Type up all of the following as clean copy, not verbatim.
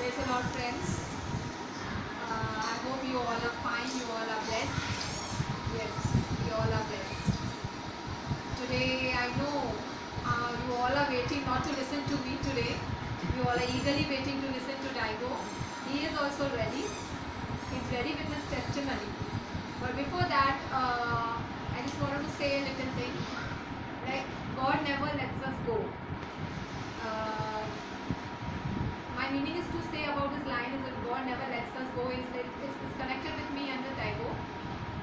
Praise the Lord, friends. I hope you all are fine, you all are blessed. Yes, we all are blessed. Today, I know you all are waiting not to listen to me today. You all are eagerly waiting to listen to Daigo. He is also ready. He's ready with his testimony. But before that, I just wanted to say a little thing. Like, God never lets us go. My meaning is to say about this line is that God never lets us go is connected with me and with Daigo.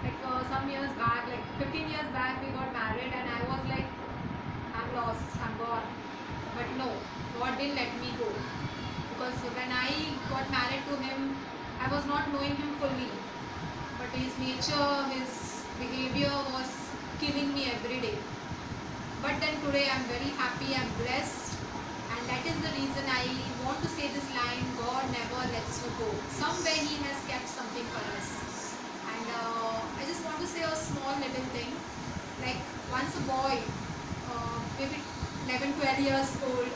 Like some years back, like 15 years back, we got married and I was like, I'm lost, I'm gone. But no, God didn't let me go. Because when I got married to him, I was not knowing him fully. But his nature, his behavior was killing me every day. But then today I'm very happy, I'm blessed. And that is the reason I want to say this line, God never lets you go. Somewhere He has kept something for us. And I just want to say a small little thing. Like once a boy, maybe 11, 12 years old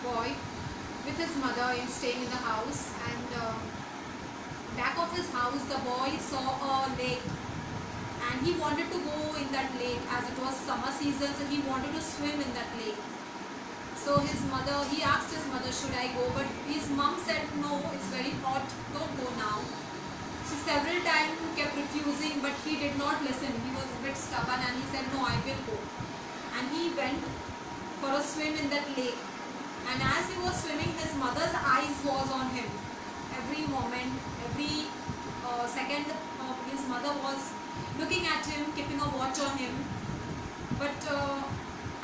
boy, with his mother is staying in the house. And back of his house, the boy saw a lake. And he wanted to go in that lake as it was summer season. So he wanted to swim in that lake. So he asked his mother, should I go? But his mom said, no, it's very hot, don't go now. She several times kept refusing, but he did not listen. He was a bit stubborn and he said, no, I will go. And he went for a swim in that lake. And as he was swimming, his mother's eyes was on him. Every moment, every second, his mother was looking at him, keeping a watch on him. But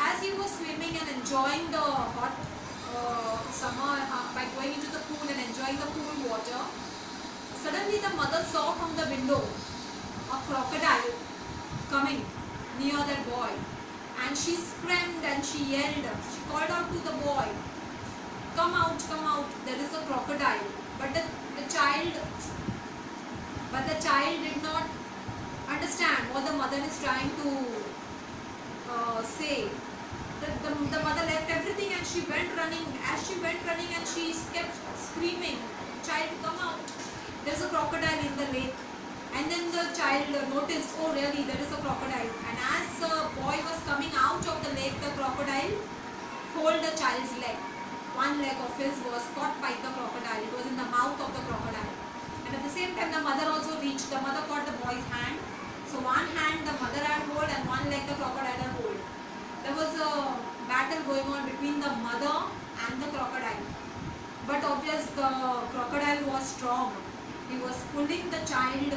as he was swimming and enjoying the hot summer by going into the pool and enjoying the pool water, suddenly the mother saw from the window a crocodile coming near that boy. And she screamed and she yelled. She called out to the boy, come out, there is a crocodile. But the child did not understand what the mother is trying to say. The mother left everything and she went running. As she went running and she kept screaming, child, come out, there's a crocodile in the lake. And then the child noticed, oh really, there is a crocodile. And as the boy was coming out of the lake, the crocodile pulled the child's leg. One leg of his was caught by the crocodile. It was in the mouth of the crocodile. And at the same time, the mother also reached. The mother caught the boy's hand. So one hand the mother had hold and one leg the crocodile had hold. There was a battle going on between the mother and the crocodile. But obviously the crocodile was strong. He was pulling the child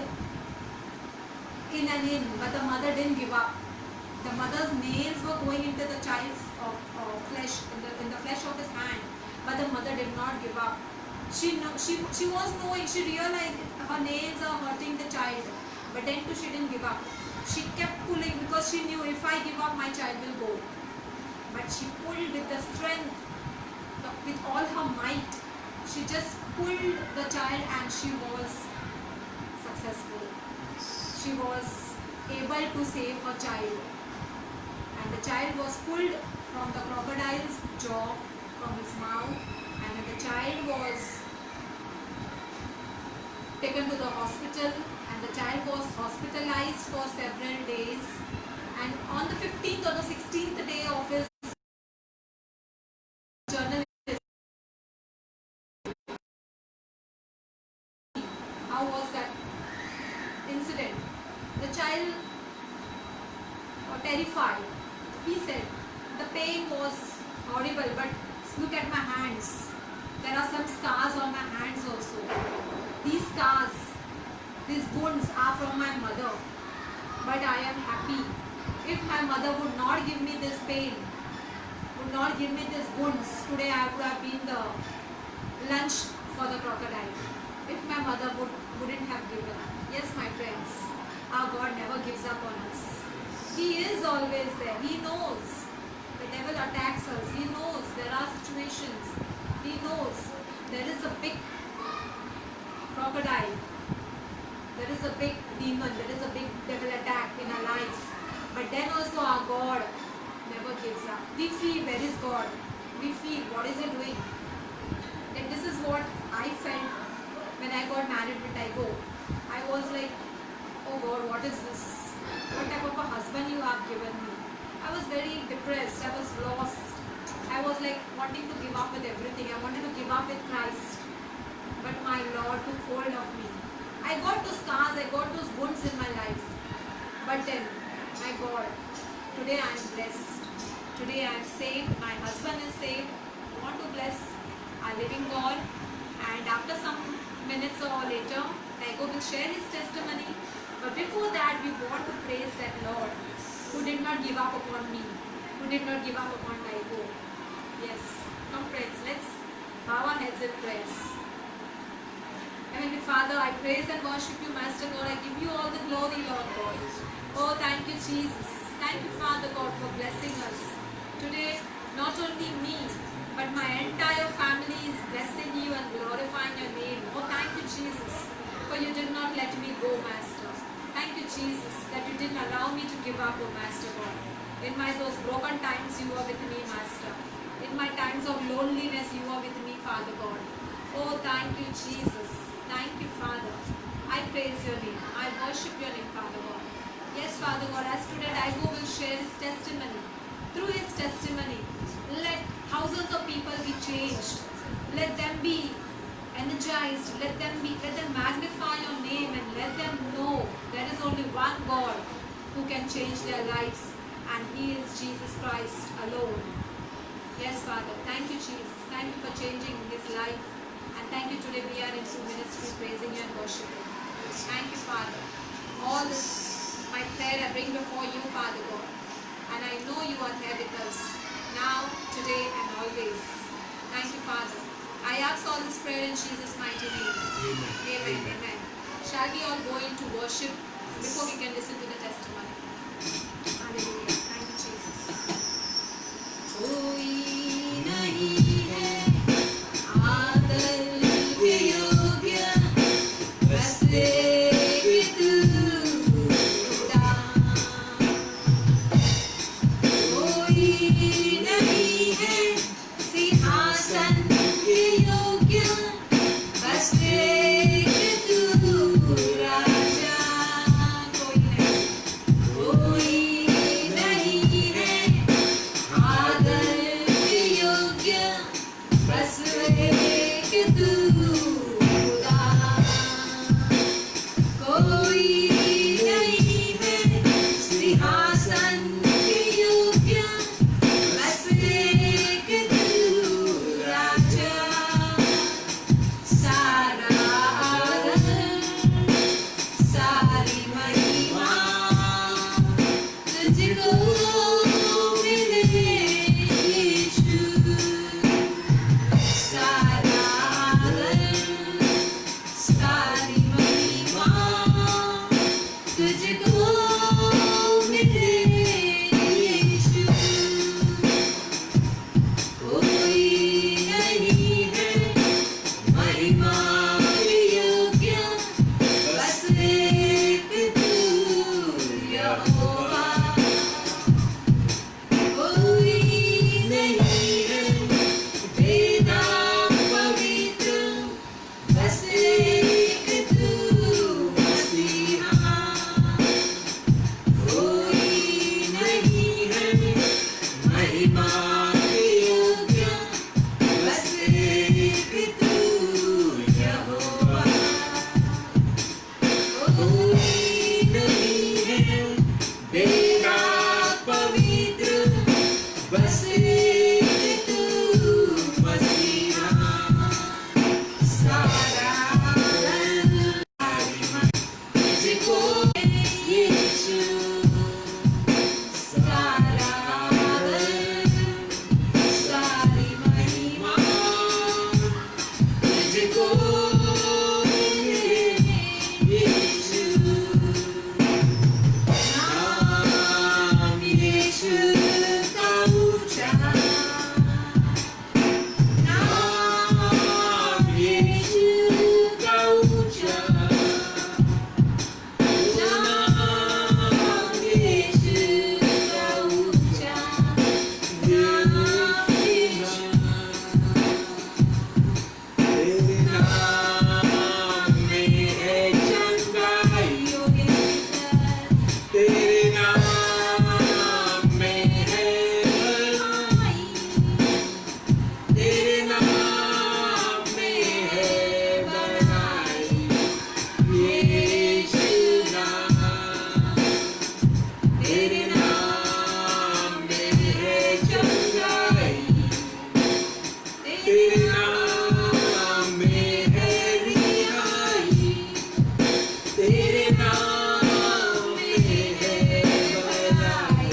in and in, but the mother didn't give up. The mother's nails were going into the child's flesh, in the flesh of his hand, but the mother did not give up. She was knowing, she realized her nails are hurting the child, but then too she didn't give up. She kept pulling because she knew if I give up, my child will go. But she pulled with the strength, with all her might. She just pulled the child and she was successful. She was able to save her child. And the child was pulled from the crocodile's jaw, from his mouth, and the child was taken to the hospital, and the child was hospitalized for several days. And on the 15th or the 16th day of his journey, how was that incident? The child was terrified. He said, the pain was horrible, but look at my hands. There are some scars on my hands also. These scars, these wounds are from my mother. But I am happy. If my mother would not give me this pain, would not give me these wounds, today I would have been the lunch for the crocodile. If my mother wouldn't have given up. Yes, my friends, our God never gives up on us. He is always there. He knows the devil attacks us. He knows there are situations. He knows there is a big crocodile. There is a big demon. There is a big devil attack in our lives. But then also our God never gives up. We feel, where is God? We feel, what is He doing? That this is what I I felt when I got married with Taigo. I was like, oh God, what is this? What type of a husband you have given me? I was very depressed. I was lost. I was like wanting to give up with everything. I wanted to give up with Christ. But my Lord took hold of me. I got those scars, I got those wounds in my life. But then, my God, today I am blessed. Today I am saved. My husband is saved. I want to bless our living God. And after some minutes or later, Taigo will share his testimony. But before that, we want to praise that Lord who did not give up upon me, who did not give up upon Taigo. Yes, come friends, let's bow our heads in prayers. Heavenly Father, I praise and worship you, Master God. I give you all the glory, Lord God. Oh, thank you, Jesus. Thank you, Father God, for blessing us. Today, not only me, but my entire family is blessing you and glorifying your name. Oh, thank you, Jesus, for you did not let me go, Master. Thank you, Jesus, that you didn't allow me to give up, oh Master God. In my those broken times, you are with me, Master. In my times of loneliness, you are with me, Father God. Oh, thank you, Jesus. Thank you, Father. I praise your name. I worship your name, Father God. Yes, Father God, as today Taigo will share his testimony. Through his testimony, let thousands of people be changed. Let them be energized. Let them magnify your name and let them know there is only one God who can change their lives, and He is Jesus Christ alone. Yes, Father. Thank you, Jesus. Thank you for changing his life. And thank you today we are in true ministry praising you and worshiping. Thank you, Father. All this, my prayer I bring before you, Father God. And I know you are there with us now, today, and always. Thank you, Father. I ask all this prayer in Jesus' mighty name. Amen. Amen. Amen. Shall we all go into worship before we can listen to the testimony? Hallelujah. Thank you, Jesus. कोई नहीं है आदर के योग्य बस एक तू खुदा कोई नहीं है सिंहासन के योग्य बस एक तू राजा कोई नहीं है आदर के योग्य बस एक तू खुदा कोई नहीं है सिंहासन के योग्य बस एक तू राजा सारा आदर सारी महिमा तुझको मिले यीशु सारा आदर तेरे नाम में है रिहाई, तेरे नाम में है भलाई,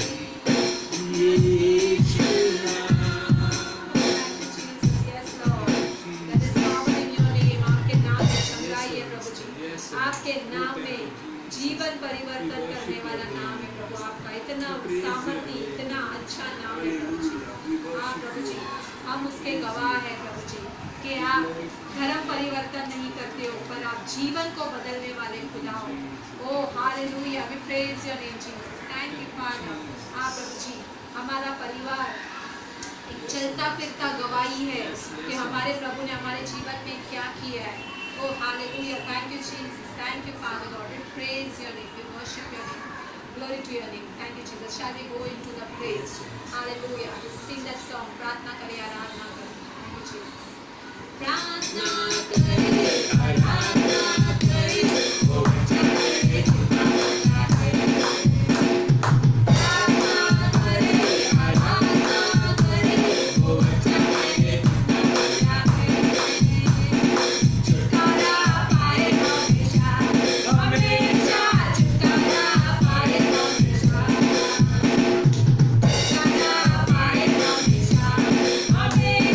यीशु नाम। Yes, Lord. There is power in your name. आपके नाम में चंगाई है प्रभु जी। आपके नाम में जीवन परिवर्तन करने वाला नाम है प्रभु। आपका इतना सामर्थ्य, इतना अच्छा नाम है प्रभु जी। हाँ प्रभु जी, हम उसके गवाह हैं प्रभु जी कि आप धर्म परिवर्तन नहीं करते हो, पर आप जीवन को बदलने वाले खुदा हो। Oh hallelujah, we praise your name Jesus. Thank you father. हाँ प्रभु जी, हमारा परिवार एक चलता फिरता गवाही है कि हमारे प्रभु ने हमारे जीवन में क्या किया है। Oh hallelujah, thank you Jesus, thank you father lord, we praise your name, we worship your name, glory to your name, thank you Jesus। shall we go into the praise, hallelujah, we sing that song, प्रार्थना करें, आराधना करें, thank you Jesus। प्रार्थना करें, आराधना करें, ओ अच्छा करे, प्रार्थना करें, आराधना करें, ओ अच्छा करे, प्रार्थना करें, छुटकारा पाए हमेशा, हमेशा छुटकारा पाए हमेशा, छुटकारा पाए हमेशा, हमेशा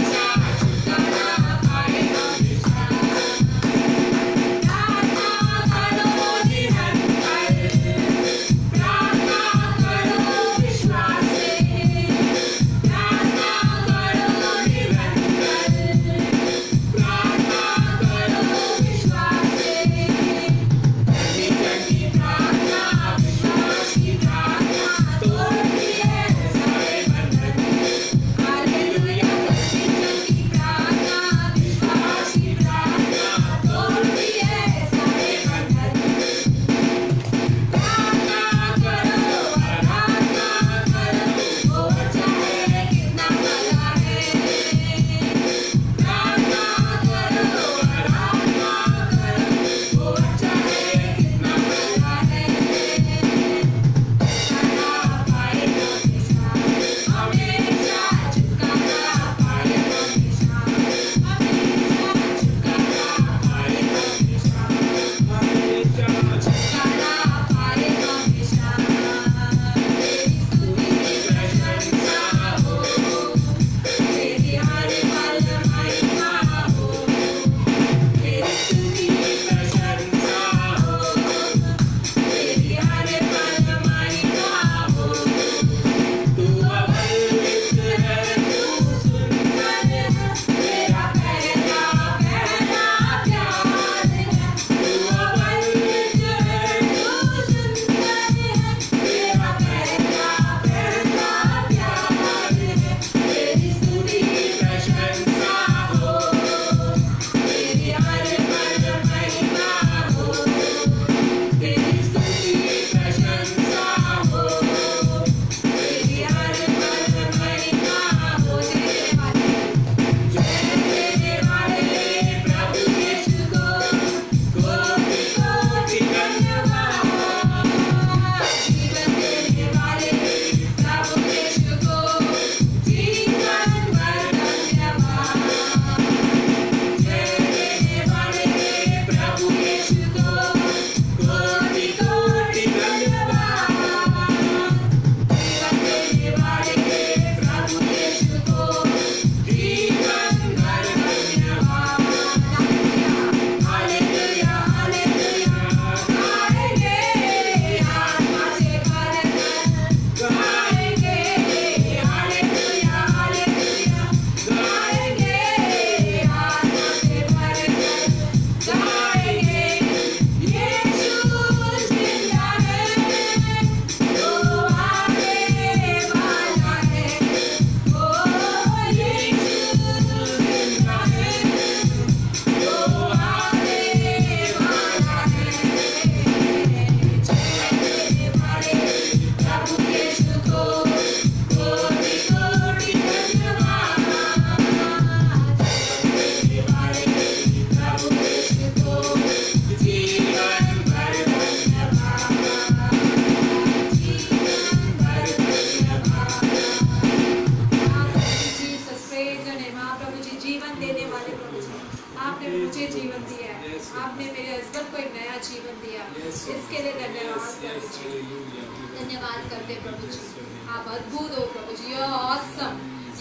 आपने मुझे जीवन दिया है, Yes, आपने मेरे हस्बैंड को एक नया जीवन दिया, Yes, इसके लिए धन्यवाद yes, प्रभु yes, जी, hallelujah. धन्यवाद करते हैं प्रभु जी, Bless your name. आप अद्भुत हो प्रभु जी, you are awesome,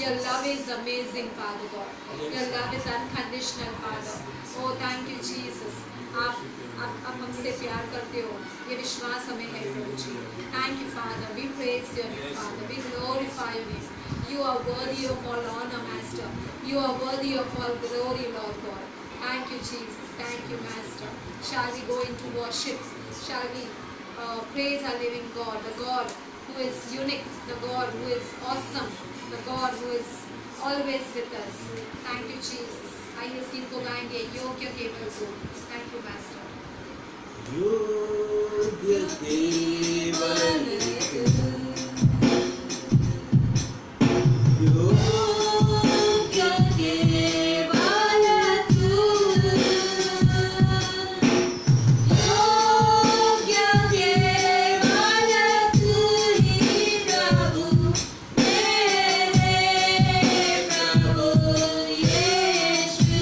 your love is amazing Father God, your love is unconditional Father, oh thank you Jesus, आप हमसे प्यार करते हो, ये विश्वास हमें है प्रभु जी, thank you Father, we praise your name Father, we glorify your name, you are worthy of all honor Master, you are worthy of all glory Lord God, thank you Jesus, thank you Master, shall we go into worship, shall we praise our living God, the God who is unique, the God who is awesome, the God who is always with us, thank you Jesus, आइए इस गीत को गाएंगे योग्य केवल तू, thank you Master. योग्य केवल तू, योग्य केवल तू, योग्य केवल तू ही प्रभु, मेरे प्रभु यीशु।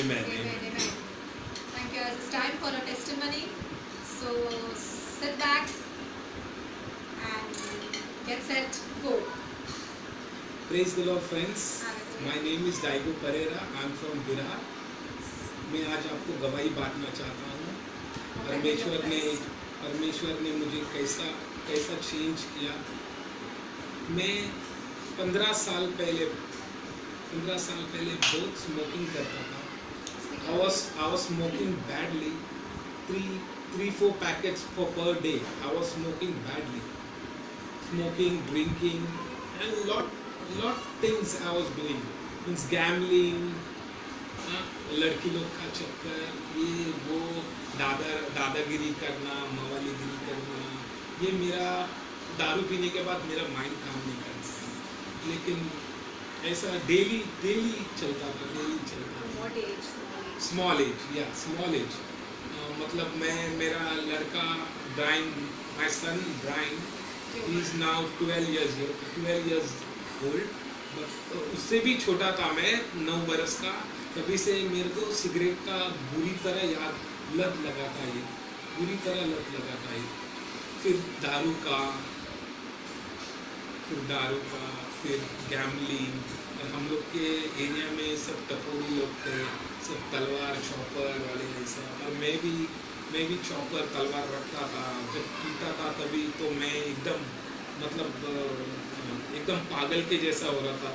Amen. Amen, amen. Thank you. It's time for a testimony. So sit back and get set, go. Praise the Lord, friends. My name is Daigo Pereira. I'm from Virar. मैं आज आपको गवाही बांटना चाहता हूँ परमेश्वर ने मुझे कैसा चेंज किया। मैं 15 साल पहले बहुत स्मोकिंग करता था। I was smoking badly, 3-4 packets per day. I was smoking badly, drinking, and lot things I was doing. Means gambling, लड़की लोग का चक्कर, ये वो दादागिरी करना, मवालीगिरी करना, ये मेरा दारू पीने के बाद मेरा माइंड काम नहीं करता। लेकिन ऐसा डेली चलता था। What age? Small age. मतलब मेरा लड़का Brian, my son Brian, he is now 12 years old, but उससे भी छोटा था मैं, 9 बरस का। तभी से मेरे को सिगरेट का बुरी तरह याद लत लगा था ये, बुरी तरह लत लगा था ये। फिर दारू का, फिर गैमलिंग। और हम लोग के एरिया में सब टपोरी लोग थे, सब तलवार चॉपर वाले ऐसा। और मैं भी चॉपर तलवार रखता था। जब पीता था तभी तो मैं एकदम मतलब एकदम पागल के जैसा होता था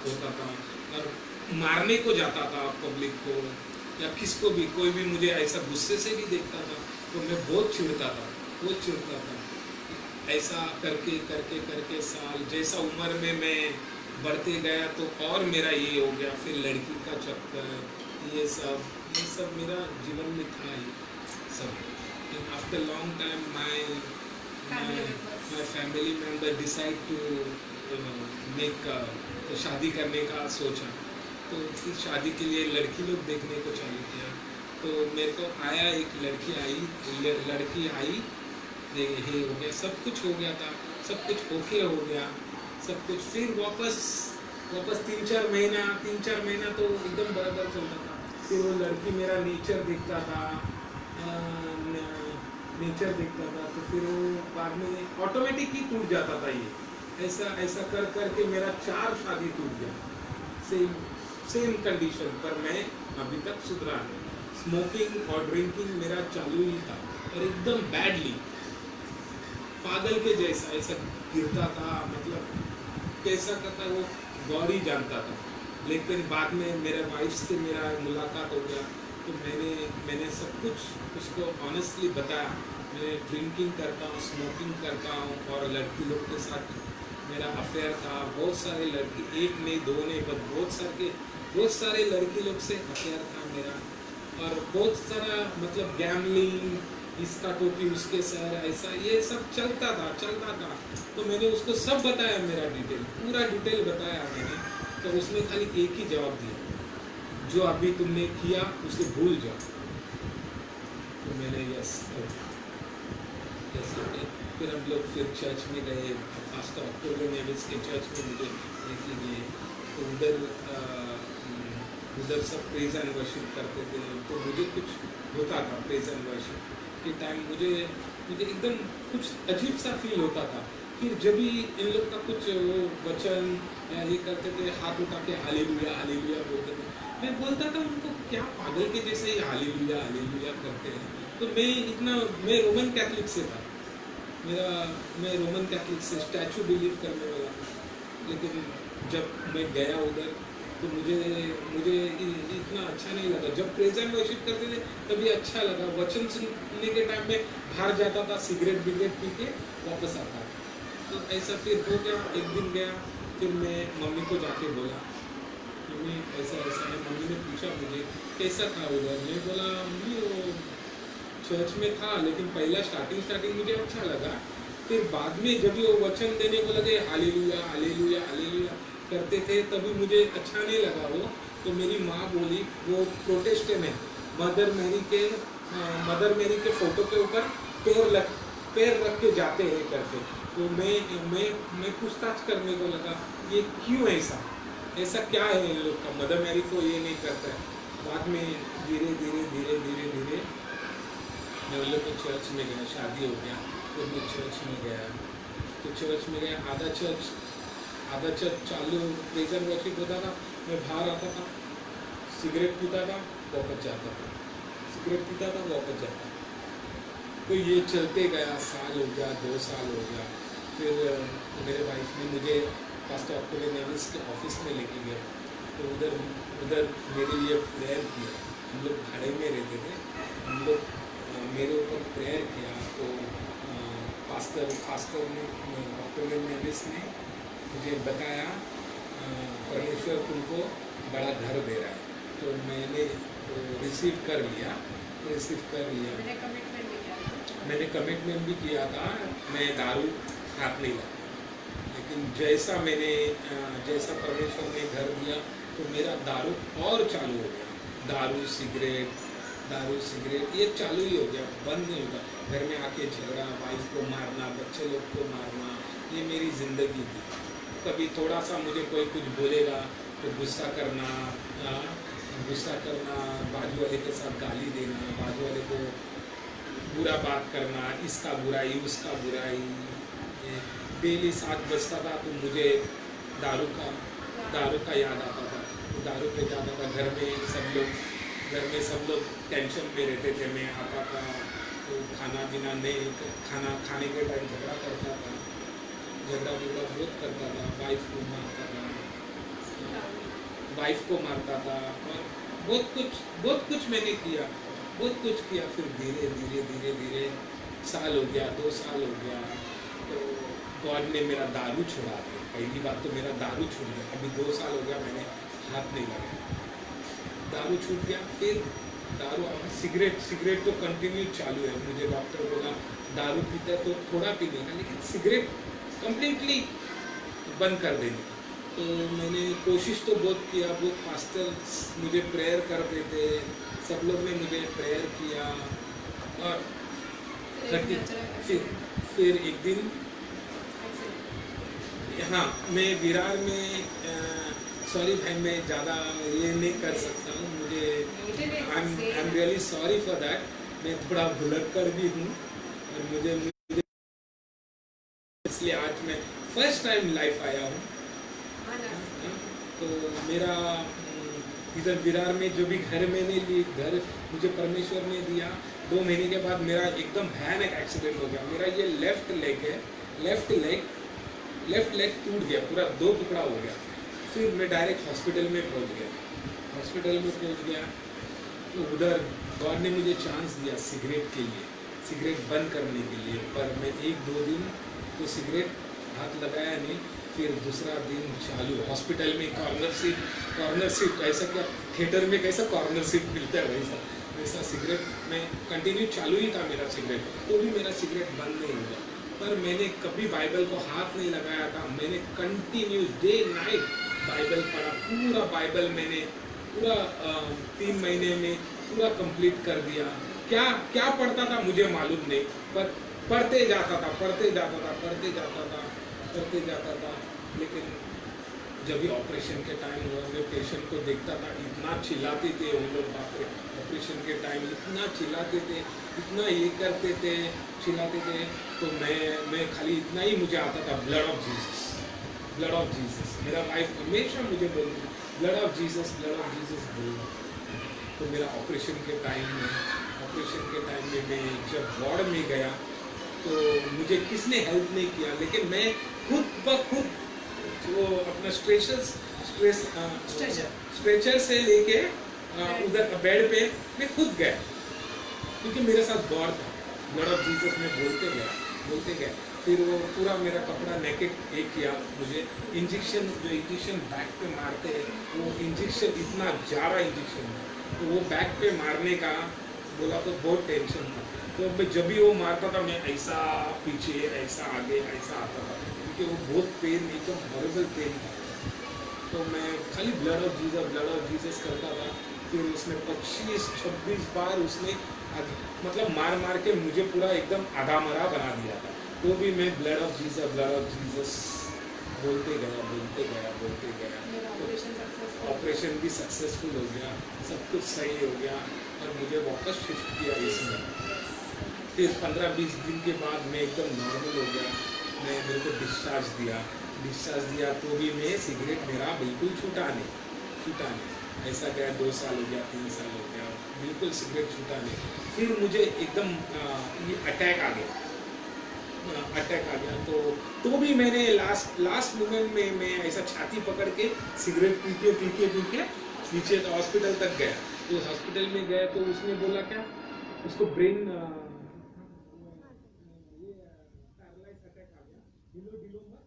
और मारने को जाता था पब्लिक को या किसको भी, कोई भी मुझे ऐसा गुस्से से भी देखता था तो मैं बहुत चिढ़ता था। ऐसा करके करके करके साल जैसा उम्र में मैं बढ़ते गया तो और मेरा ये हो गया। फिर लड़की का चक्कर, ये सब मेरा जीवन में था ये सब। After long time my family member decide to make शादी करने का सोचा। तो फिर शादी के लिए लड़की लोग देखने को चालू किया। तो मेरे को आया, एक लड़की आई, ये हो गया, सब कुछ हो गया था, सब कुछ ओके हो गया, सब कुछ। फिर वापस 3-4 महीना तो एकदम बराबर चलता था। फिर वो लड़की मेरा नेचर देखता था, तो फिर वो बाद में ऑटोमेटिक ही टूट जाता था। ये ऐसा कर के मेरा 4 शादी टूट गया, सेम कंडीशन पर। मैं अभी तक सुधरा नहीं। स्मोकिंग और ड्रिंकिंग मेरा चालू ही था और एकदम बैडली, पागल के जैसा ऐसा गिरता था। मतलब कैसा करता वो गौर ही जानता था। लेकिन बाद में मेरे वाइफ से मेरा मुलाकात हो गया तो मैंने सब कुछ उसको ऑनेस्टली बताया। मैं ड्रिंकिंग करता हूँ, स्मोकिंग करता हूँ और लड़की लोग के साथ मेरा अफेयर था। बहुत सारे लड़की, एक नहीं दो नहीं, बहुत सारे लड़की लोग से अफेयर था मेरा। और बहुत सारा मतलब गैमलिंग, इसका टोपी उसके सर, ऐसा ये सब चलता था। तो मैंने उसको सब बताया, मेरा पूरा डिटेल बताया मैंने। तो उसने खाली एक ही जवाब दिया, जो अभी तुमने किया उसे भूल जाओ। तो मैंने यस। फिर हम लोग फिर चर्च में गए, पास्टर ऑक्टोबर नेविस के चर्च में मुझे लेके गए। तो उधर सब प्रेज एंड वर्शिप करते थे। तो मुझे कुछ होता था प्रेज एंड वर्शिप के टाइम, मुझे एकदम कुछ अजीब सा फील होता था। फिर जब भी इन लोग का कुछ वो वचन या ये करते थे, हाथ उठा के हालेलुया बोलते थे। मैं बोलता था उनको, क्या पागल के जैसे ही हालेलुया करते हैं। तो मैं रोमन कैथलिक से था, मैं रोमन कैथलिक से स्टैचू बिलीव करने वाला। लेकिन जब मैं गया उधर तो मुझे इतना अच्छा नहीं लगा। जब प्रेज एंड वर्शिप करते थे तभी अच्छा लगा। वचन सुनने के टाइम में बाहर जाता था, सिगरेट पी के वापस आता था। तो ऐसा फिर हो गया। एक दिन गया, फिर मैं मम्मी को जाके बोला, मम्मी ऐसा है। मम्मी ने पूछा मुझे कैसा था उधर। मैं बोला, मम्मी वो चर्च में था, लेकिन पहला स्टार्टिंग मुझे अच्छा लगा। फिर बाद में जब वो वचन देने को लगे हालेलुया करते थे तभी मुझे अच्छा नहीं लगा वो। तो मेरी माँ बोली, वो प्रोटेस्टेंट है, मदर मैरी के फोटो के ऊपर पैर रख के जाते हैं करके। तो मैं पूछताछ करने को लगा, ये क्यों ऐसा क्या है इन लोग का, मदर मैरी को ये नहीं करता है। बाद में धीरे धीरे मैं उन लोग के चर्च में गया, शादी हो गया। फिर मैं चर्च में गया, आधा चर्च चालू प्रेज एंड वर्शिप होता था। मैं बाहर आता था, सिगरेट पीता था, वापस जाता था। तो ये चलते गया, साल हो गया, 2 साल हो गया। फिर मेरे वाइफ ने मुझे पास्टर ऑक्टोबर नेविस के ऑफिस में लेके गया। तो उधर मेरे लिए प्रेयर किया। हम लोग भाड़े में रहते थे, हम लोग मेरे ऊपर प्रेयर किया। तो पास्टर ने ऑक्टोबर नेविस ने मुझे बताया, परमेश्वर तुमको बड़ा घर दे रहा है। तो मैंने रिसीव कर लिया। मैंने कमिटमेंट भी किया था, मैं दारू हाथ नहीं लगा। लेकिन जैसा परमेश्वर ने घर दिया तो मेरा दारू और चालू हो गया। दारू सिगरेट ये चालू ही हो गया, बंद नहीं होगा। घर में आके झगड़ा, वाइफ को मारना, बच्चे लोग को मारना, ये मेरी ज़िंदगी थी। कभी थोड़ा सा मुझे कोई कुछ बोलेगा तो गुस्सा करना, गुस्सा करना, बाजू वाले के साथ गाली देना, बाजू वाले को बुरा बात करना, इसका बुराई उसका बुराई। डेली 7 बजता था तो मुझे दारू का याद आता था। तो दारू पे जाता था, घर में सब लोग टेंशन में रहते थे। मैं आता था तो खाने के टाइम झगड़ा करता था, बहुत करता था, वाइफ को मारता था और बहुत कुछ मैंने किया, बहुत कुछ किया। फिर धीरे साल हो गया, 2 साल हो गया, तो गॉड ने मेरा दारू छुड़ा दिया। पहली बात तो मेरा दारू छूट गया। अभी 2 साल हो गया मैंने हाथ नहीं लगाया, दारू छूट गया। फिर दारू, अब सिगरेट तो कंटिन्यू चालू है। मुझे डॉक्टर बोला दारू पीता तो थोड़ा पीने का, लेकिन सिगरेट कंप्लीटली बंद कर देने का। तो मैंने कोशिश तो बहुत किया, बहुत पास्टर मुझे प्रेयर करते थे, सब लोग ने मुझे प्रेयर किया। और फिर एक दिन, हाँ, मैं विरार में, सॉरी भाई, मैं ज़्यादा ये नहीं कर सकता हूँ, मुझे I am really sorry for that. मैं थोड़ा भुलक्कड़ भी हूँ और मुझे इसलिए आज मैं फर्स्ट टाइम लाइफ आया हूँ। तो मेरा इधर विरार में जो भी घर मुझे परमेश्वर ने दिया, 2 महीने के बाद मेरा एकदम भयानक एक्सीडेंट हो गया। मेरा ये लेफ्ट लेग टूट गया, पूरा 2 टुकड़ा हो गया। फिर मैं डायरेक्ट हॉस्पिटल में पहुंच गया। तो उधर गॉड ने मुझे चांस दिया सिगरेट बंद करने के लिए, पर मैं 1-2 दिन तो सिगरेट हाथ लगाया नहीं। फिर दूसरा दिन चालू, हॉस्पिटल में कॉर्नर सीट ऐसा, क्या थिएटर में कैसा कॉर्नर सीट मिलता है वैसा सिगरेट में कंटिन्यू चालू ही था मेरा सिगरेट। तो भी मेरा सिगरेट बंद नहीं हुआ। पर मैंने कभी बाइबल को हाथ नहीं लगाया था। मैंने कंटिन्यू डे नाइट बाइबल पढ़ा, पूरा बाइबल मैंने 3 महीने में पूरा कंप्लीट कर दिया। क्या पढ़ता था मुझे मालूम नहीं, पर पढ़ते जाता था। लेकिन जब भी ऑपरेशन के टाइम हुआ, मैं पेशेंट को देखता था, इतना चिल्लाते थे उन लोग, बाप रे, ऑपरेशन के टाइम इतना चिल्लाते थे, इतना ये करते थे, चिल्लाते थे। तो मैं खाली इतना ही मुझे आता था, ब्लड ऑफ जीसस। मेरा वाइफ हमेशा मुझे बोलती थी ब्लड ऑफ जीसस बोल। तो मेरा ऑपरेशन के टाइम में मैं जब वार्ड में गया तो मुझे किसने हेल्प नहीं किया, लेकिन मैं खुद वो अपना स्ट्रेचर से लेके उधर बेड पे मैं खुद गया, क्योंकि मेरे साथ गॉड था। ब्लड ऑफ जीसस में बोलते गया। फिर वो पूरा मेरा कपड़ा नेकेड एक किया। मुझे इंजेक्शन बैक पे मारते हैं, वो इंजेक्शन इतना ज़्यादा इंजेक्शन था, तो वो बैक पे मारने का बोला तो बहुत टेंशन था। तो मैं जब भी वो मारता था, मैं ऐसा पीछे, ऐसा आगे, ऐसा आता था, क्योंकि वो बहुत पेन, एकदम हॉरिबल पेन था। तो मैं खाली ब्लड ऑफ जीसस करता था। फिर उसने 25-26 बार उसने मतलब मार के मुझे पूरा एकदम आधा मरा बना दिया था। तो भी मैं ब्लड ऑफ जीसस बोलते गया। ऑपरेशन भी सक्सेसफुल हो गया, सब कुछ सही हो गया और मुझे वापस शिफ्ट किया इसमें। फिर 15-20 दिन के बाद मैं एकदम नॉर्मल हो गया। मेरे को डिस्चार्ज दिया तो भी मैं सिगरेट मेरा बिल्कुल छूटा नहीं। ऐसा गया 2 साल हो गया, 3 साल हो गया, बिल्कुल सिगरेट छूटा नहीं। फिर मुझे एकदम ये अटैक आ गया। तो भी मैंने लास्ट मोमेंट में मैं ऐसा छाती पकड़ के सिगरेट पी के नीचे हॉस्पिटल तक गया। तो हॉस्पिटल में गया तो उसने बोला क्या, उसको ब्रेन पैरालाइज अटैक आ गया, डिलोमा।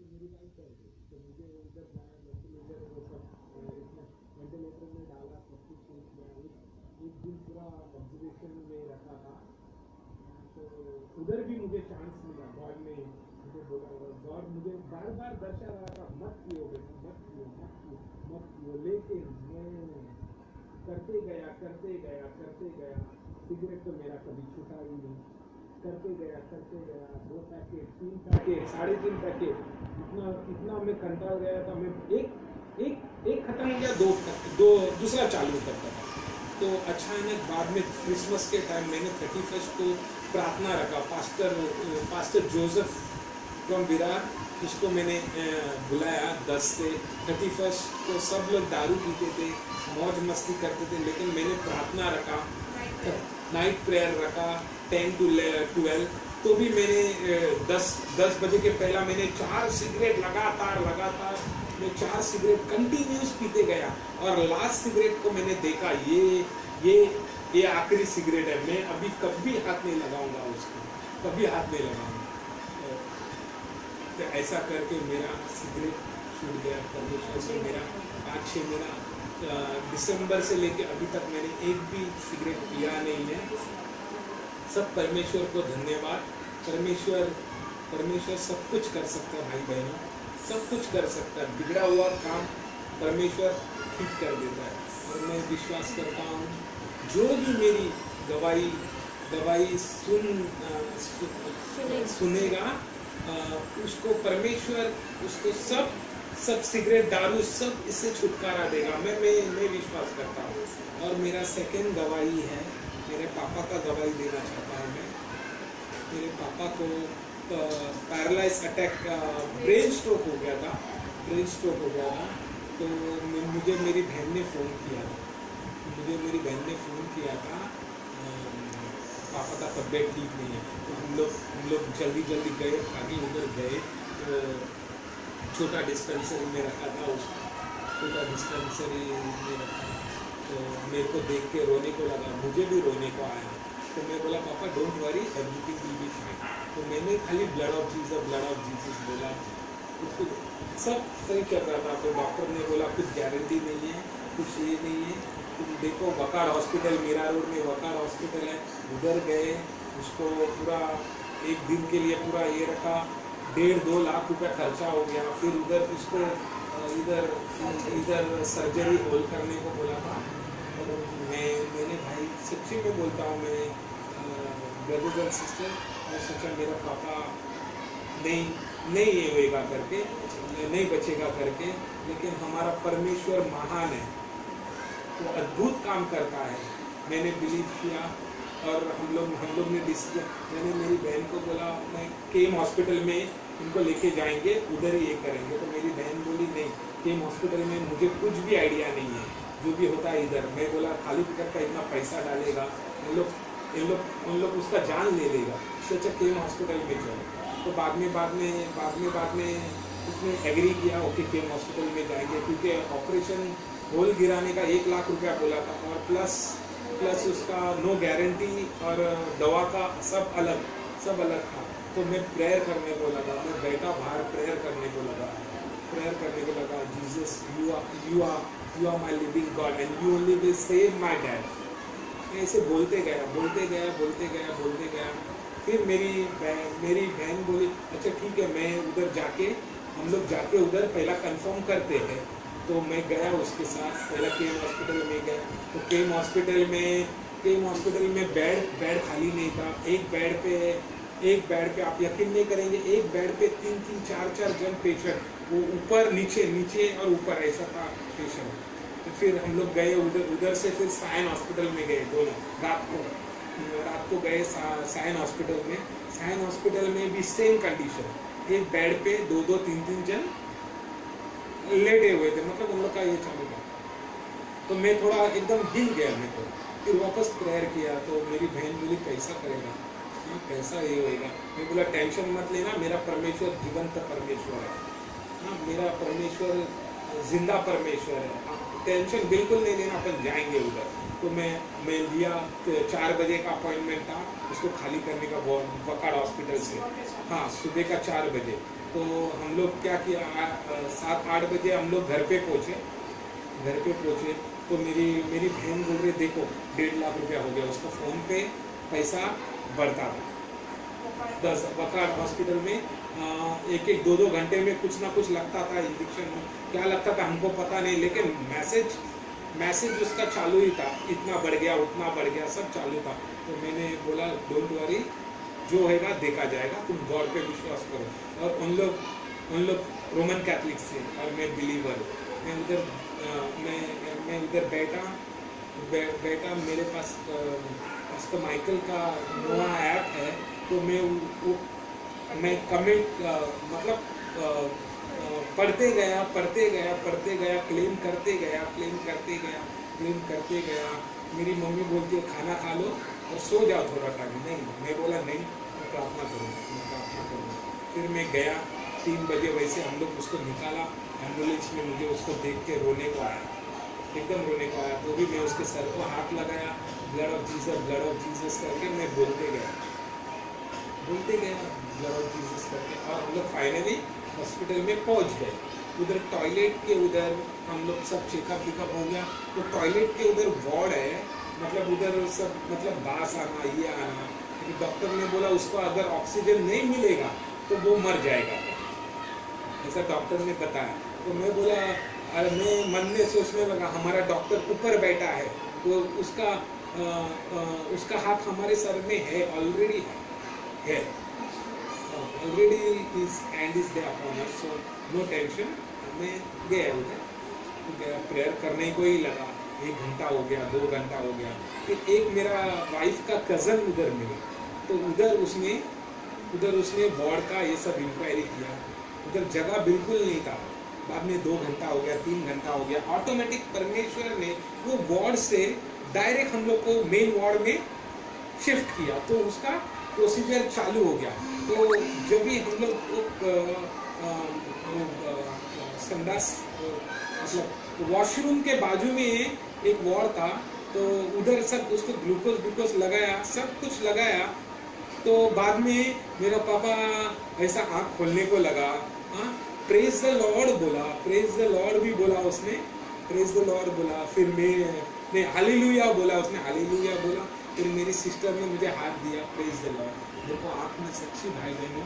मेरी लाइफ कर दी, तो मुझे उधर जाना, वेंटिलेटर वो सब वेंटिलेटर में डाला, सब कुछ चेंज किया। एक दिन पूरा ऑब्जर्वेशन में रखा था। तो उधर भी मुझे चांस मिला। गॉड ने मुझे बोला, गॉड मुझे बार दर्शा रहा था, मत पियो बेटा, मत पियो। लेकिन मैं करते गया। सिगरेट तो मेरा कभी छूटा ही नहीं। करते गया 2 पैकेट, 3 पैकेट, 3.5 पैकेट, इतना मैं कंटाल गया था। मैं एक एक खत्म हो गया, दो दूसरा चालू करता था। तो अचानक बाद में क्रिसमस के टाइम मैंने 31 को प्रार्थना रखा। पास्टर जोसेफ फ्रॉम विरार, इसको मैंने बुलाया 10 से 31 को। सब लोग दारू पीते थे, मौज मस्ती करते थे, लेकिन मैंने प्रार्थना रखा, नाइट प्रेयर रखा 10 to 12। तो भी मैंने 10 बजे के पहला मैंने 4 सिगरेट लगातार मैं 4 सिगरेट कंटिन्यूस पीते गया। और लास्ट सिगरेट को मैंने देखा, ये आखिरी सिगरेट है, मैं अभी कभी हाथ नहीं लगाऊंगा उसको, कभी हाथ नहीं लगाऊंगा। तो ऐसा करके मेरा सिगरेट छूट गया। परमेश्वर से मेरा 5-6 महीना दिसंबर से लेके अभी तक मैंने एक भी सिगरेट पिया नहीं है। सब परमेश्वर को धन्यवाद। परमेश्वर सब कुछ कर सकता है भाई बहनों, सब कुछ कर सकता है। बिगड़ा हुआ काम परमेश्वर ठीक कर देता है। और मैं विश्वास करता हूँ जो भी मेरी गवाही सुनेगा, उसको परमेश्वर उसको सब सिगरेट दारू सब इससे छुटकारा देगा। मैं विश्वास करता हूँ। और मेरा सेकंड गवाही है, मेरे पापा का गवाही देना चाहता हूँ मैं। मेरे पापा को पैरालाइज अटैक, ब्रेन स्ट्रोक हो गया था। तो मुझे मेरी बहन ने फ़ोन किया था, पापा का तबीयत ठीक नहीं है। तो हम लोग जल्दी गए, आगे उधर गए। तो छोटा डिस्पेंसरी में रखा था उसको, तो मेरे को देख के रोने को लगा, मुझे भी रोने को आया। तो मैं बोला पापा don't worry, everything will be fine. तो मैंने खाली ब्लड ऑफ जीसस बोला, कुछ सब सही चल रहा था। तो डॉक्टर ने बोला कुछ गारंटी नहीं है, कुछ ये नहीं है, तुम देखो वकार हॉस्पिटल, मीरा रोड में वकार हॉस्पिटल है, उधर गए। उसको पूरा एक दिन के लिए पूरा ये रखा, 1.5-2 लाख रुपया खर्चा हो गया। फिर उधर उसको इधर सर्जरी होल करने को बोला था। और मैंने भाई सच्ची में बोलता हूँ, मैंने ब्रदर्स एंड सिस्टर, मैं सोचा मेरा पापा नहीं ये होएगा करके, नहीं बचेगा करके, लेकिन हमारा परमेश्वर महान है, वो अद्भुत काम करता है। मैंने बिलीव किया और हम लोग ने डिसीजन, मैंने मेरी बहन को बोला मैं केम हॉस्पिटल में इनको लेके जाएंगे, उधर ही ये करेंगे। तो मेरी बहन बोली नहीं, केम हॉस्पिटल में मुझे कुछ भी आइडिया नहीं है, जो भी होता है इधर। मैं बोला खाली टिकट का इतना पैसा डालेगा, उन लोग उसका जान ले लेगा, सोचा केम हॉस्पिटल में चलो। तो बाद में उसने एग्री किया, ओके केम हॉस्पिटल में जाएंगे, क्योंकि ऑपरेशन होल गिराने का 1 लाख रुपया बोला था, और प्लस उसका नो गारंटी और दवा का सब अलग था। तो मैं प्रेयर करने को लगा, मैं बैठा बाहर प्रेयर करने को लगा, Jesus you are my living God and you only will save my dad. ऐसे बोलते गया। फिर मेरी बहन बोली अच्छा ठीक है, हम लोग जाके उधर पहला कंफर्म करते हैं। तो मैं गया उसके साथ, पहला केम हॉस्पिटल में गया। तो केम हॉस्पिटल में बेड खाली नहीं था। एक बेड पे आप यकीन नहीं करेंगे, एक बेड पे 3-3, 4-4 जन पेशेंट, वो ऊपर नीचे और ऊपर ऐसा था पेशेंट। तो फिर हम लोग गए उधर से फिर सायन हॉस्पिटल में गए दोनों, रात को गए सायन हॉस्पिटल में भी सेम कंडीशन, एक बेड पे 2-2, 3-3 जन लेटे हुए थे, मतलब उन लोग का ये चालू था। तो मैं थोड़ा एकदम हिल गया मेरे को। फिर वापस प्रेयर किया तो मेरी बहन बोली कैसा करेगा, कैसा ये होएगा। मैं बोला टेंशन मत लेना, मेरा परमेश्वर जीवंत परमेश्वर है, हाँ मेरा परमेश्वर जिंदा परमेश्वर है, टेंशन बिल्कुल नहीं लेना, अपन जाएंगे उधर। तो मैं लिया, 4 बजे का अपॉइंटमेंट था उसको खाली करने का वकार हॉस्पिटल से, हाँ सुबह का 4 बजे। तो हम लोग क्या किया, 7-8 बजे हम लोग घर पे पहुँचे। तो मेरी बहन बोल रही देखो 1.5 लाख रुपया हो गया, उसका फ़ोन पे पैसा बढ़ता था। 10 वकार हॉस्पिटल में 1-2 घंटे में कुछ ना कुछ लगता था, इंजेक्शन में क्या लगता था हमको पता नहीं, लेकिन मैसेज उसका चालू ही था, इतना बढ़ गया उतना बढ़ गया सब चालू था। तो मैंने बोला डोंट वरी, जो होएगा देखा जाएगा, तुम गॉड पे विश्वास करो। और उन लोग रोमन कैथलिक से और मैं बिलीवर, मैं उधर मैं उधर बैठा मेरे पास उसका माइकल का नया ऐप है, तो मैं कमेंट मतलब पढ़ते गया, क्लेम करते गया। मेरी मम्मी बोलती है खाना खा लो और सो जाओ थोड़ा टाइम। नहीं, मैं बोला नहीं, मैं प्रार्थना करूँगा। फिर मैं गया 3 बजे, वैसे हम लोग उसको निकाला एम्बुलेंस में। मुझे उसको देख के रोने को आया, एकदम रोने को आया। तो भी मैं उसके सर को हाथ लगाया, ब्लड ऑफ जीसस करके मैं बोलते गया ब्लड ऑफ जीसस करके। और हम लोग फाइनली हॉस्पिटल में पहुंच गए। उधर टॉयलेट के उधर हम लोग सब चेकअप हो गया। तो टॉयलेट के उधर वार्ड है, मतलब उधर सब मतलब बास आना ये आना। क्योंकि डॉक्टर ने बोला उसको अगर ऑक्सीजन नहीं मिलेगा तो वो मर जाएगा, ऐसा डॉक्टर ने बताया। तो मैं बोला, अरे मैं मन में सोचने लगा हमारा डॉक्टर ऊपर बैठा है, तो उसका हाथ हमारे सर में है, ऑलरेडी है already is hand is there upon us, so no tension. मैं गया उधर, प्रेयर करने को ही लगा। 1 घंटा हो गया, 2 घंटा हो गया। फिर एक मेरा वाइफ का कज़न उधर मिला, तो उधर उसने वार्ड का ये सब इंक्वायरी किया। उधर जगह बिल्कुल नहीं था। बाद में 2 घंटा हो गया, 3 घंटा हो गया। ऑटोमेटिक परमेश्वर ने वो वार्ड से डायरेक्ट हम लोग को मेन वार्ड में शिफ्ट किया, तो उसका प्रोसीजर चालू हो गया। तो जब भी हम लोग संडास मतलब वॉशरूम के बाजू में एक वार्ड था, तो उधर सब उसको ग्लूकोज लगाया, सब कुछ लगाया। तो बाद में मेरा पापा ऐसा आँख खोलने को लगा, प्रेज द लॉर्ड बोला, प्रेज द लॉर्ड भी बोला उसने, प्रेज द लॉर्ड बोला। फिर मैं हालेलुया बोला, उसने हालेलुया बोला। फिर मेरी सिस्टर ने मुझे हाथ दिया, प्रेज द लॉर्ड। देखो आँख में सच्ची भाई बहनों,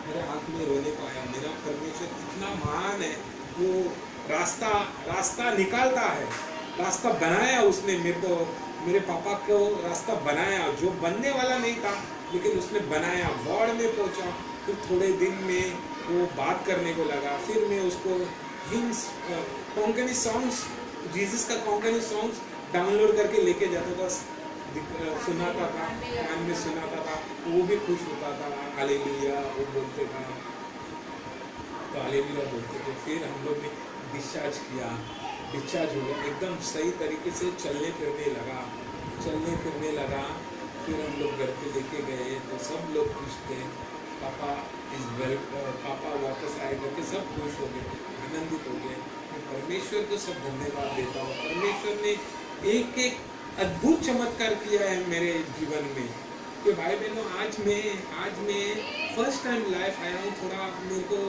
मेरे आँख में रोने को आया। मेरा परमेश्वर इतना महान है, वो रास्ता निकालता है, रास्ता बनाया उसने मेरे पापा को रास्ता बनाया, जो बनने वाला नहीं था लेकिन उसने बनाया। वार्ड में पहुंचा, फिर थोड़े दिन में वो बात करने को लगा। फिर मैं उसको हिम्स कोंकणी सॉन्ग्स, जीसस का कोंकणी सॉन्ग्स डाउनलोड करके लेके जाता था, सुनाता था, कान में सुनाता था। वो भी खुश होता था, हालेलुया वो बोलते था, तो हालेलुया बोलते थे। फिर हम लोग ने डिस्चार्ज हो गया, एकदम सही तरीके से चलने फिरने लगा। फिर हम लोग घर पे लेके गए, तो सब लोग खुश थे। पापा वापस आए करके सब खुश हो गए, आनंदित हो गए। मैं परमेश्वर को सब धन्यवाद देता हूँ। परमेश्वर ने एक अद्भुत चमत्कार किया है मेरे जीवन में कि भाई बहनों, आज मैं फर्स्ट टाइम लाइफ आया हूँ। थोड़ा मेरे को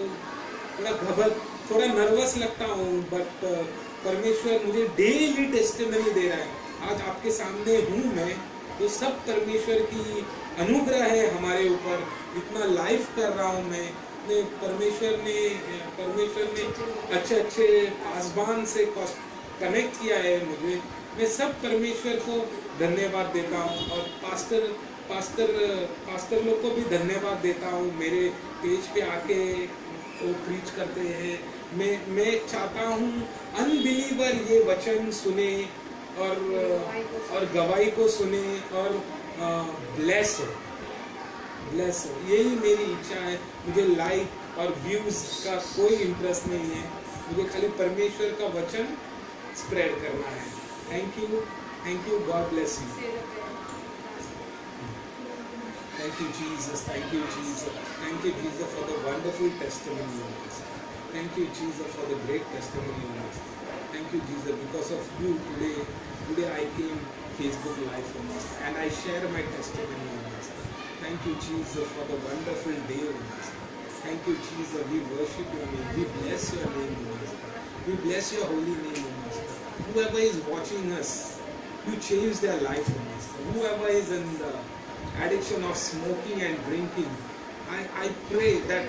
थोड़ा नर्वस लगता हूँ, बट परमेश्वर मुझे डेली टेस्टिमनी दे रहा है। आज आपके सामने हूँ मैं, तो सब परमेश्वर की अनुग्रह है हमारे ऊपर। इतना लाइफ कर रहा हूँ मैं। परमेश्वर ने अच्छे पासबान से कनेक्ट किया है मुझे। मैं सब परमेश्वर को धन्यवाद देता हूँ, और पास्टर लोग को भी धन्यवाद देता हूँ। मेरे पेज पे आके वो प्रीच करते हैं। मैं चाहता हूँ अनबिलीवर ये वचन सुने और गवाही को सुने और ब्लेस हो। यही मेरी इच्छा है। मुझे लाइक और व्यूज का कोई इंटरेस्ट नहीं है, मुझे खाली परमेश्वर का वचन स्प्रेड करना है। Thank you, God bless you. Thank you, Jesus. Thank you, Jesus, for the wonderful testimony of us. Thank you, Jesus, for the great testimony of us. Thank you, Jesus, because of you today I came Facebook Live from us, and I share my testimony on us. Thank you, Jesus, for the wonderful day of us. Thank you, Jesus. We worship your name. We bless your name, Master. We bless your holy name, Master. Whoever is watching us, you change their life, Master. Whoever is in the addiction of smoking and drinking, I pray that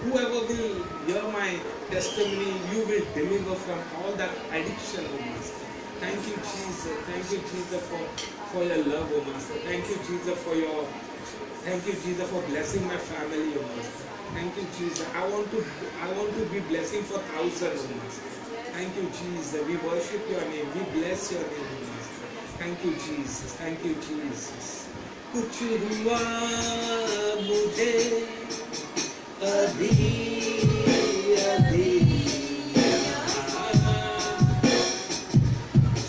whoever will hear my testimony, you will deliver from all that addiction, O Master. Thank you, Jesus, for your love, O Master. Thank you, Jesus, for blessing my family, O Master. Thank you, Jesus. I want to be blessing for thousands, O Master. Thank you, Jesus. We worship your name. We bless your name, Master. Thank you, Jesus. Thank you, Jesus. कुछ हुआ मुझे अभी अभी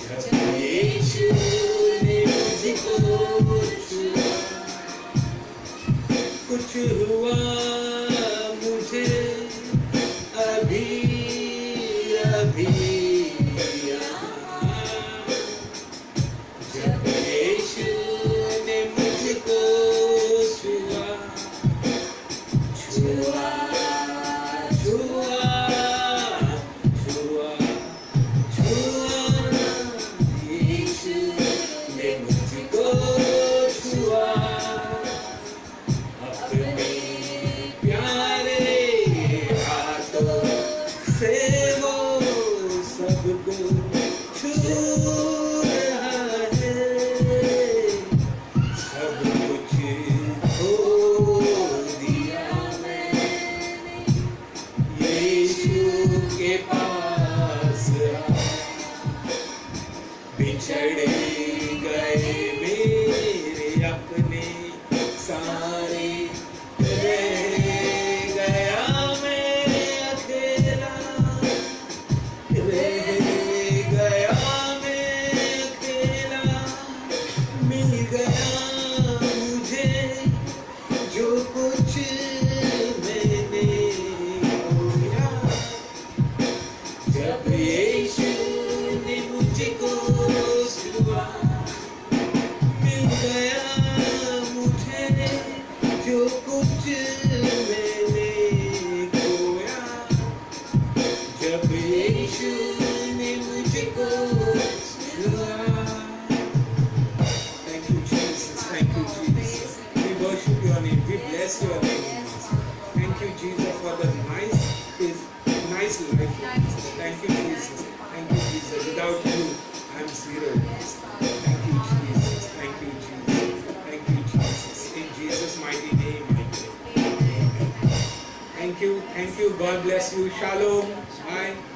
जब यीशु ने मुझको छुआ कुछ हुआ मुझे अभी अभी जब यीशु ने मुझको छुआ छुआ छुआ छुआ छुआ यीशु ने मुझको छुआ अपने प्यारे हाथों से वो सबको छू रहा है सब कुछ खो दिया मैंने यीशु के पास बिछड़ गए मेरे अपने सारे रह गया मैं अकेला रह गया मैं अकेला मिल गया मुझे जो कुछ मैंने खोया जब यीशु ने मुझको छुआ मिल गया मुझे जो कुछ मैंने खोया जब यीशु ने मुझको छुआ Thank you, Jesus. Thank you, Jesus. We worship your name. We bless your name. Thank you, Jesus, for the nice life. Thank you, Jesus. Thank you, Jesus. Without you, I'm zero. Thank you, Jesus. Thank you, Jesus. Thank you, Jesus. In Jesus' mighty name, I pray. Thank you. Thank you. God bless you. Shalom. Bye.